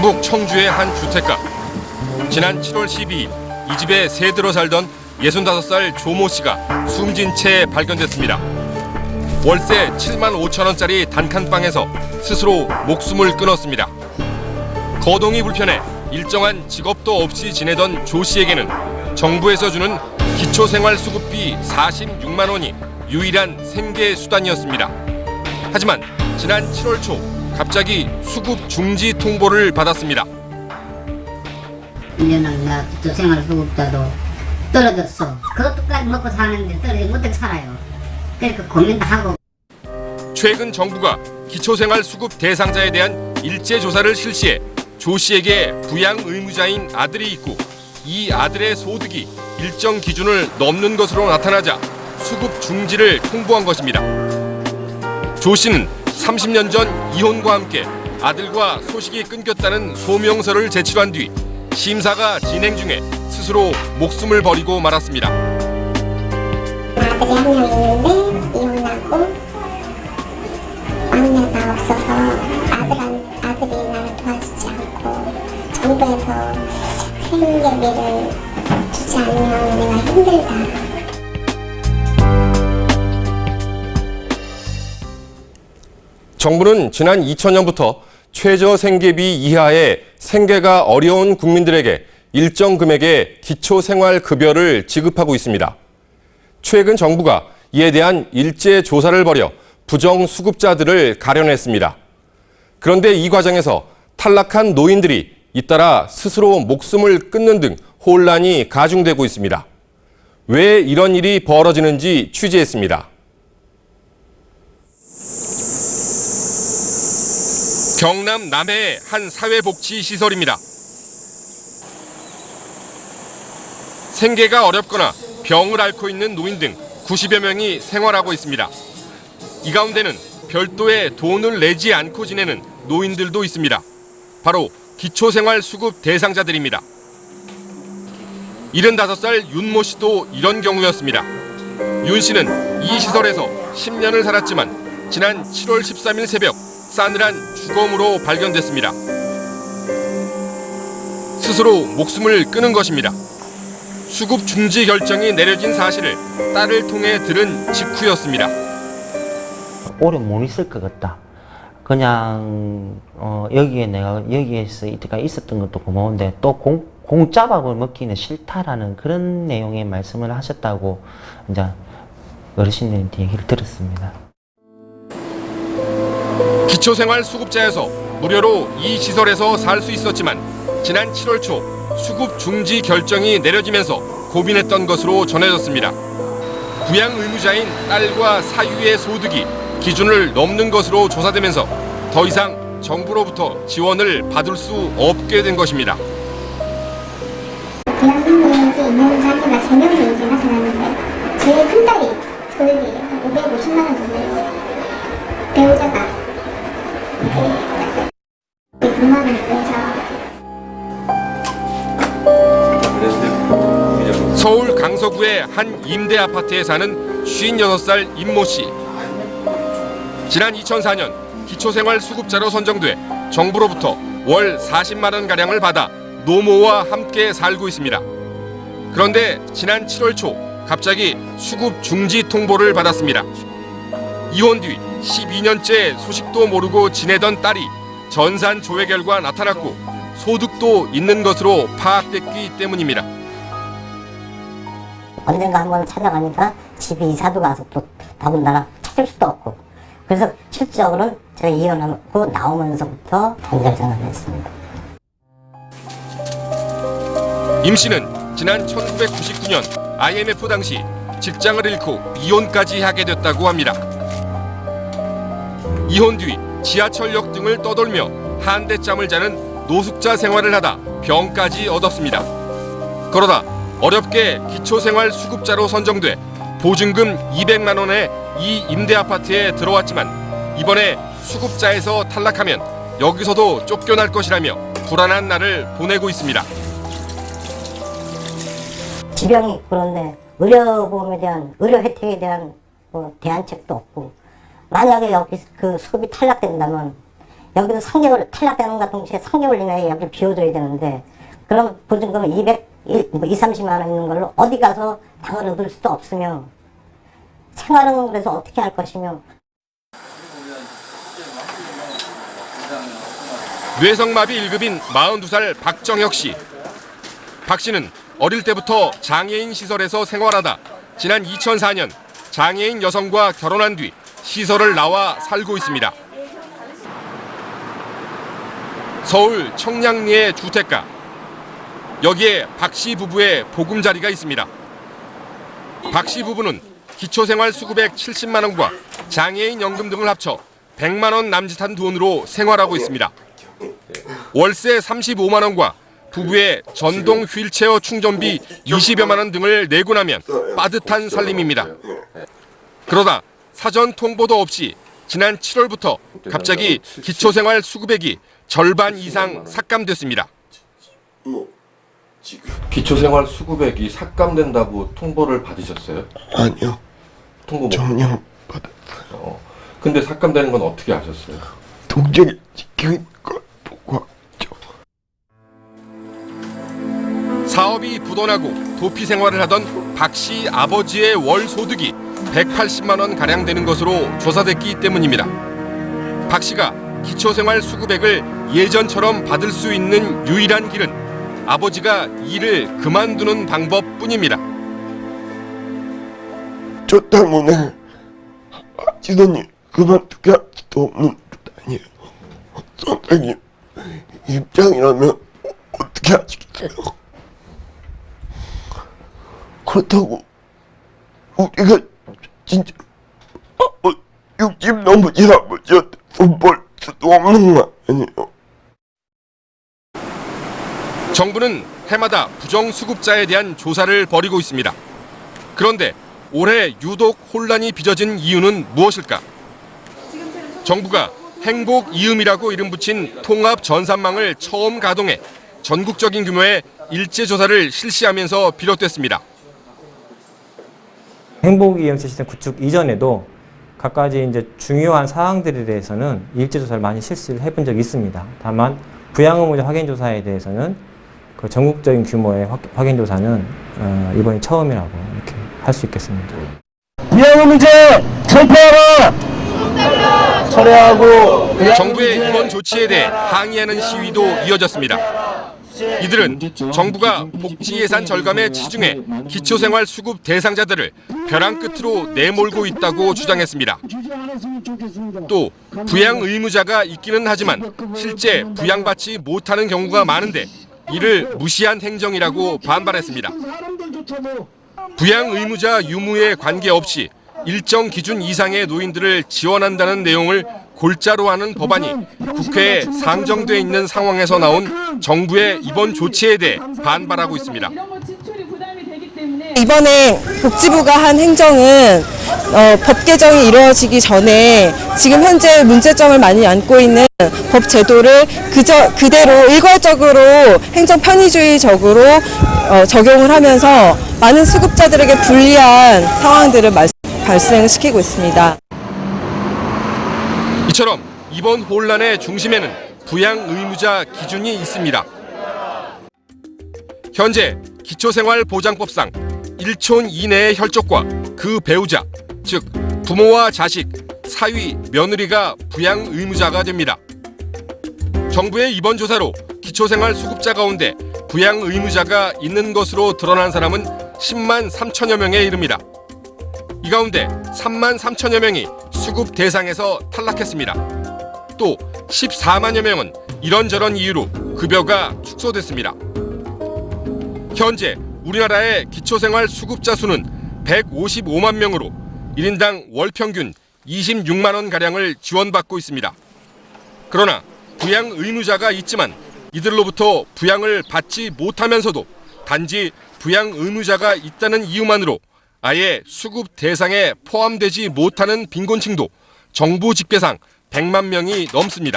충북 청주의 한 주택가. 지난 7월 12일 이 집에 새 들어 살던 65살 조모 씨가 숨진 채 발견됐습니다. 월세 7만 5천 원짜리 단칸방에서 스스로 목숨을 끊었습니다. 거동이 불편해 일정한 직업도 없이 지내던 조 씨에게는 정부에서 주는 기초생활수급비 46만 원이 유일한 생계 수단이었습니다. 하지만 지난 7월 초 갑자기 수급 중지 통보를 받았습니다. 이제는 나 기초생활수급자도 떨어졌어. 그것도까지 먹고 사는데 떨어지면 어떻게 살아요. 그러니까 고민도 하고. 최근 정부가 기초생활수급 대상자에 대한 일제조사를 실시해 조 씨에게 부양 의무자인 아들이 있고 이 아들의 소득이 일정 기준을 넘는 것으로 나타나자 수급 중지를 통보한 것입니다. 조 씨는 30년 전 이혼과 함께 아들과 소식이 끊겼다는 소명서를 제출한 뒤 심사가 진행 중에 스스로 목숨을 버리고 말았습니다. 아들이 한 명 있는데 이혼하고 막내가 없어서 아들이 나를 도와주지 않고 정부에서 생계비를 주지 않으면 내가 힘들다. 정부는 지난 2000년부터 최저 생계비 이하의 생계가 어려운 국민들에게 일정 금액의 기초생활급여를 지급하고 있습니다. 최근 정부가 이에 대한 일제 조사를 벌여 부정수급자들을 가려냈습니다. 그런데 이 과정에서 탈락한 노인들이 잇따라 스스로 목숨을 끊는 등 혼란이 가중되고 있습니다. 왜 이런 일이 벌어지는지 취재했습니다. 경남 남해의 한 사회복지시설입니다. 생계가 어렵거나 병을 앓고 있는 노인 등 90여 명이 생활하고 있습니다. 이 가운데는 별도의 돈을 내지 않고 지내는 노인들도 있습니다. 바로 기초생활수급 대상자들입니다. 75살 윤모 씨도 이런 경우였습니다. 윤 씨는 이 시설에서 10년을 살았지만 지난 7월 13일 새벽 싸늘한 주검으로 발견됐습니다. 스스로 목숨을 끊은 것입니다. 수급 중지 결정이 내려진 사실을 딸을 통해 들은 직후였습니다. 오래 못 있을 것 같다. 그냥 여기에서 이때까지 있었던 것도 고마운데 또 공짜밥을 먹기는 싫다라는 그런 내용의 말씀을 하셨다고 이제 어르신들한테 얘기를 들었습니다. 기초생활수급자여서 무료로 이 시설에서 살 수 있었지만 지난 7월 초 수급 중지 결정이 내려지면서 고민했던 것으로 전해졌습니다. 부양 의무자인 딸과 사유의 소득이 기준을 넘는 것으로 조사되면서 더 이상 정부로부터 지원을 받을 수 없게 된 것입니다. 대한민국에 있는 자녀가 3명이 이제 나타났는데 제일 큰 딸이 소득이 한 550만 원 정도예요. 배우자가 부모는 배우자. 서울 강서구의 한 임대 아파트에 사는 56살 임모 씨. 지난 2004년 기초생활수급자로 선정돼 정부로부터 월 40만 원가량을 받아 노모와 함께 살고 있습니다. 그런데 지난 7월 초 갑자기 수급 중지 통보를 받았습니다. 이혼 뒤 12년째 소식도 모르고 지내던 딸이 전산 조회 결과 나타났고 소득도 있는 것으로 파악됐기 때문입니다. 언젠가 한번 찾아가니까 집에 이사도 가서 또 더군다나 찾을 수도 없고 그래서 실질적으로는 제가 이혼하고 나오면서부터 단절전화를 했습니다. 임 씨는 지난 1999년 IMF 당시 직장을 잃고 이혼까지 하게 됐다고 합니다. 이혼 뒤 지하철역 등을 떠돌며 한대짬을 자는 노숙자 생활을 하다 병까지 얻었습니다. 그러다 어렵게 기초생활수급자로 선정돼 보증금 200만 원에 이 임대 아파트에 들어왔지만 이번에 수급자에서 탈락하면 여기서도 쫓겨날 것이라며 불안한 날을 보내고 있습니다. 지병이 그런데 의료보험에 대한 의료 혜택에 대한 대안책도 없고 만약에 여기 그 수급이 탈락된다면 여기도 3개월 탈락되는 것과 동시에 3개월 이내에 여기 비워줘야 되는데 그럼 보증금을 230만 원 있는 걸로 어디 가서 당을 얻을 수도 없으며 생활은 그래서 어떻게 할 것이며. 뇌성마비 1급인 42살 박정혁 씨. 박 씨는 어릴 때부터 장애인 시설에서 생활하다 지난 2004년 장애인 여성과 결혼한 뒤 시설을 나와 살고 있습니다. 서울 청량리의 주택가. 여기에 박 씨 부부의 보금자리가 있습니다. 박 씨 부부는 기초생활수급액 70만 원과 장애인 연금 등을 합쳐 100만 원 남짓한 돈으로 생활하고 있습니다. 월세 35만 원과 부부의 전동 휠체어 충전비 20여만 원 등을 내고 나면 빠듯한 살림입니다. 그러다 사전 통보도 없이 지난 7월부터 갑자기 기초생활 수급액이 절반 이상 삭감됐습니다. 기초생활 수급액이 삭감된다고 통보를 받으셨어요? 아니요. 통보 못 전혀 받았어요. 근데 삭감되는 건 어떻게 아셨어요? 동정이 지키는 걸 보고 왔죠. 사업이 부도나고 도피 생활을 하던 박 씨 아버지의 월 소득이 180만 원 가량 되는 것으로 조사됐기 때문입니다. 박 씨가 기초생활 수급액을 예전처럼 받을 수 있는 유일한 길은 아버지가 일을 그만두는 방법뿐입니다. 저 때문에 아버지는 그만두게 할 수도 없는 일 아니에요. 선생님 입장이라면 어떻게 하시겠어요? 그렇다고 우리가 진짜 60 넘으신 아버지한테 돈 벌 수도 없는 거 아니에요? 정부는 해마다 부정수급자에 대한 조사를 벌이고 있습니다. 그런데 올해 유독 혼란이 빚어진 이유는 무엇일까? 정부가 행복이음이라고 이름 붙인 통합 전산망을 처음 가동해 전국적인 규모의 일제조사를 실시하면서 비롯됐습니다. 행복이음 시스템 구축 이전에도 갖가지 이제 중요한 사항들에 대해서는 일제조사를 많이 실시를 해본 적이 있습니다. 다만 부양의무자 확인조사에 대해서는 그 전국적인 규모의 확인조사는 이번이 처음이라고 이렇게 할 수 있겠습니다. 부양의무자 철폐하라! 철회하고 정부의 이번 조치에 대해 항의하는 시위도 이어졌습니다. 이들은 정부가 복지 예산 절감에 치중해 기초생활 수급 대상자들을 벼랑 끝으로 내몰고 있다고 주장했습니다. 또 부양 의무자가 있기는 하지만 실제 부양받지 못하는 경우가 많은데 이를 무시한 행정이라고 반발했습니다. 부양 의무자 유무에 관계없이 일정 기준 이상의 노인들을 지원한다는 내용을 골자로 하는 법안이 국회에 상정돼 있는 상황에서 나온 정부의 이번 조치에 대해 반발하고 있습니다. 이번에 복지부가 한 행정은 법 개정이 이루어지기 전에 지금 현재 문제점을 많이 안고 있는 법 제도를 그대로 일괄적으로 행정 편의주의적으로 적용을 하면서 많은 수급자들에게 불리한 상황들을 발생시키고 있습니다. 이처럼 이번 혼란의 중심에는 부양 의무자 기준이 있습니다. 현재 기초생활보장법상 1촌 이내의 혈족과 그 배우자, 즉 부모와 자식, 사위, 며느리가 부양 의무자가 됩니다. 정부의 이번 조사로 기초생활 수급자 가운데 부양 의무자가 있는 것으로 드러난 사람은 10만 3천여 명에 이릅니다. 이 가운데 3만 3천여 명이 수급 대상에서 탈락했습니다. 또 14만여 명은 이런저런 이유로 급여가 축소됐습니다. 현재 우리나라의 기초생활 수급자 수는 155만 명으로 1인당 월 평균 26만 원가량을 지원받고 있습니다. 그러나 부양 의무자가 있지만 이들로부터 부양을 받지 못하면서도 단지 부양 의무자가 있다는 이유만으로 아예 수급 대상에 포함되지 못하는 빈곤층도 정부 집계상 100만 명이 넘습니다.